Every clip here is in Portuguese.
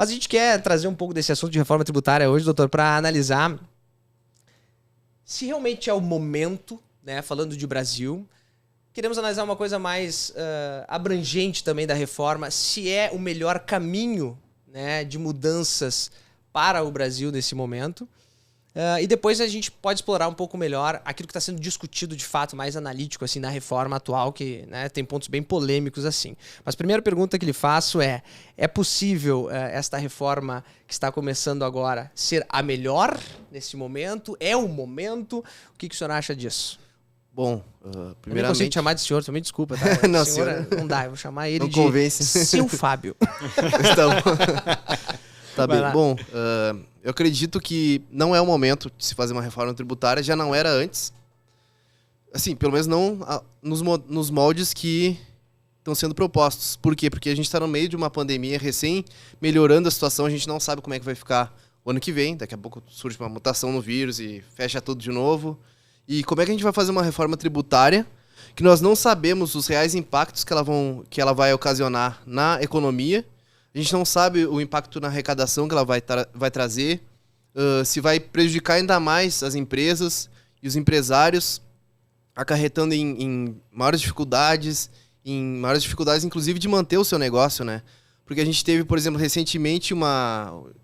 Mas a gente quer trazer um pouco desse assunto de reforma tributária hoje, doutor, para analisar se realmente é o momento, né, falando de Brasil. Queremos analisar uma coisa mais abrangente também da reforma, se é o melhor caminho, né, de mudanças para o Brasil nesse momento. E depois a gente pode explorar um pouco melhor aquilo que está sendo discutido de fato, mais analítico assim, na reforma atual, que, né, tem pontos bem polêmicos assim. Mas a primeira pergunta que lhe faço é possível esta reforma que está começando agora ser a melhor nesse momento? É o momento? O que o senhor acha disso? Bom, primeiramente... Eu não consigo te chamar de senhor, me desculpa, tá? Não, senhora, não dá, eu vou chamar ele não de convence. seu Fábio. Então, tá bem. Bom, eu acredito que não é o momento de se fazer uma reforma tributária, já não era antes. Assim, pelo menos não nos moldes que estão sendo propostos. Por quê? Porque a gente está no meio de uma pandemia recém melhorando a situação, a gente não sabe como é que vai ficar o ano que vem, daqui a pouco surge uma mutação no vírus e fecha tudo de novo. E como é que a gente vai fazer uma reforma tributária que nós não sabemos os reais impactos que ela vai ocasionar na economia? A gente não sabe o impacto na arrecadação que ela vai trazer, se vai prejudicar ainda mais as empresas e os empresários, acarretando em maiores dificuldades inclusive de manter o seu negócio, né? Porque a gente teve, por exemplo, recentemente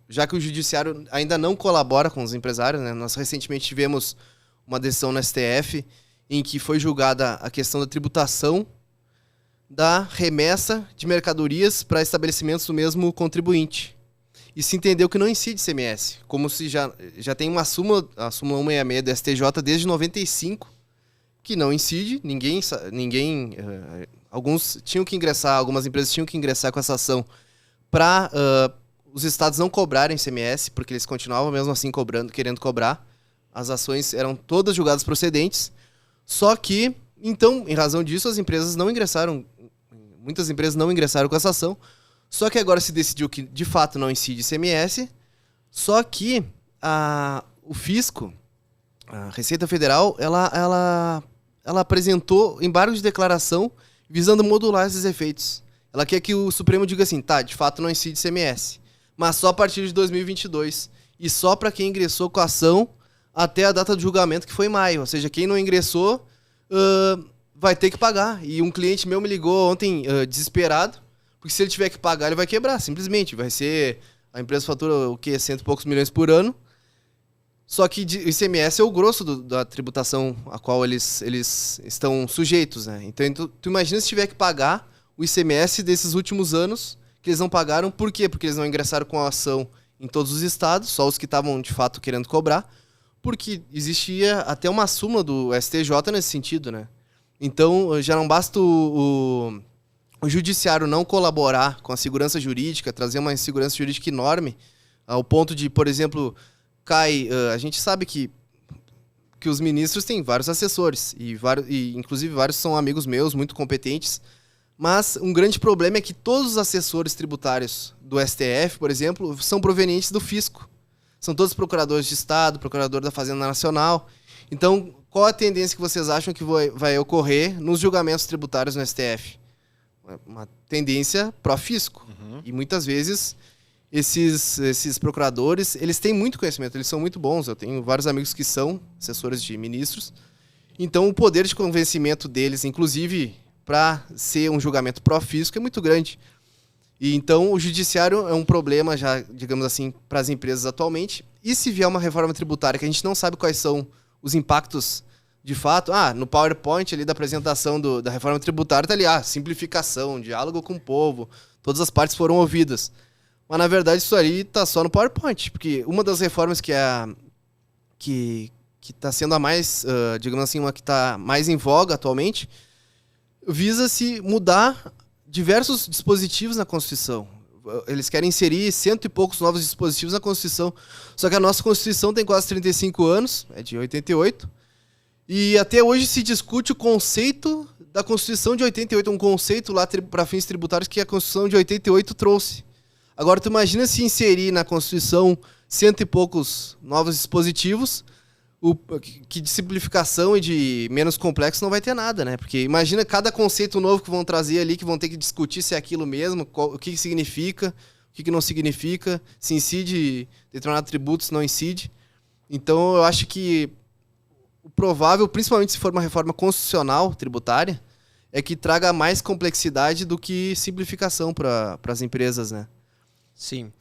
já que o judiciário ainda não colabora com os empresários, né? Nós recentemente tivemos uma decisão no STF em que foi julgada a questão da tributação da remessa de mercadorias para estabelecimentos do mesmo contribuinte. E se entendeu que não incide ICMS, como se já tem a súmula 166 do STJ desde 95, que não incide, algumas empresas tinham que ingressar com essa ação para os estados não cobrarem ICMS, porque eles continuavam mesmo assim querendo cobrar. As ações eram todas julgadas procedentes, só que, então, em razão disso, muitas empresas não ingressaram com essa ação, só que agora se decidiu que, de fato, não incide ICMS, só que o fisco, a Receita Federal, ela apresentou embargo de declaração visando modular esses efeitos. Ela quer que o Supremo diga assim, tá, de fato não incide ICMS, mas só a partir de 2022, e só para quem ingressou com a ação até a data de julgamento, que foi em maio. Ou seja, quem não ingressou vai ter que pagar. E um cliente meu me ligou ontem desesperado, porque se ele tiver que pagar, ele vai quebrar, simplesmente. Vai ser... A empresa fatura o quê? 100 e poucos milhões por ano. Só que o ICMS é o grosso da tributação a qual eles estão sujeitos, né? Então, tu imagina se tiver que pagar o ICMS desses últimos anos, que eles não pagaram. Por quê? Porque eles não ingressaram com a ação em todos os estados, só os que estavam, de fato, querendo cobrar. Porque existia até uma súmula do STJ nesse sentido, né? Então, já não basta o judiciário não colaborar com a segurança jurídica, trazer uma segurança jurídica enorme, ao ponto de, por exemplo, a gente sabe que os ministros têm vários assessores, e inclusive vários são amigos meus, muito competentes, mas um grande problema é que todos os assessores tributários do STF, por exemplo, são provenientes do fisco. São todos procuradores de Estado, procurador da Fazenda Nacional. Então, qual a tendência que vocês acham que vai ocorrer nos julgamentos tributários no STF? Uma tendência pró-fisco. Uhum. E muitas vezes esses procuradores, eles têm muito conhecimento, eles são muito bons. Eu tenho vários amigos que são assessores de ministros. Então, o poder de convencimento deles, inclusive para ser um julgamento pró-fisco, é muito grande. E então o judiciário é um problema já, digamos assim, para as empresas atualmente. E se vier uma reforma tributária que a gente não sabe quais são os impactos de fato, no PowerPoint ali da apresentação da reforma tributária tá ali, simplificação, diálogo com o povo, todas as partes foram ouvidas. Mas na verdade isso ali tá só no PowerPoint, porque uma das reformas que está sendo a mais, digamos assim, uma que está mais em voga atualmente, visa-se mudar diversos dispositivos na Constituição. Eles querem inserir 100 e poucos novos dispositivos na Constituição. Só que a nossa Constituição tem quase 35 anos, é de 88, e até hoje se discute o conceito da Constituição de 88, um conceito lá para fins tributários que a Constituição de 88 trouxe. Agora, tu imagina se inserir na Constituição 100 e poucos novos dispositivos, que de simplificação e de menos complexo não vai ter nada, né? Porque imagina cada conceito novo que vão trazer ali, que vão ter que discutir se é aquilo mesmo, o que significa, o que não significa, se incide determinado tributo, se não incide. Então, eu acho que o provável, principalmente se for uma reforma constitucional tributária, é que traga mais complexidade do que simplificação para as empresas, né? Sim.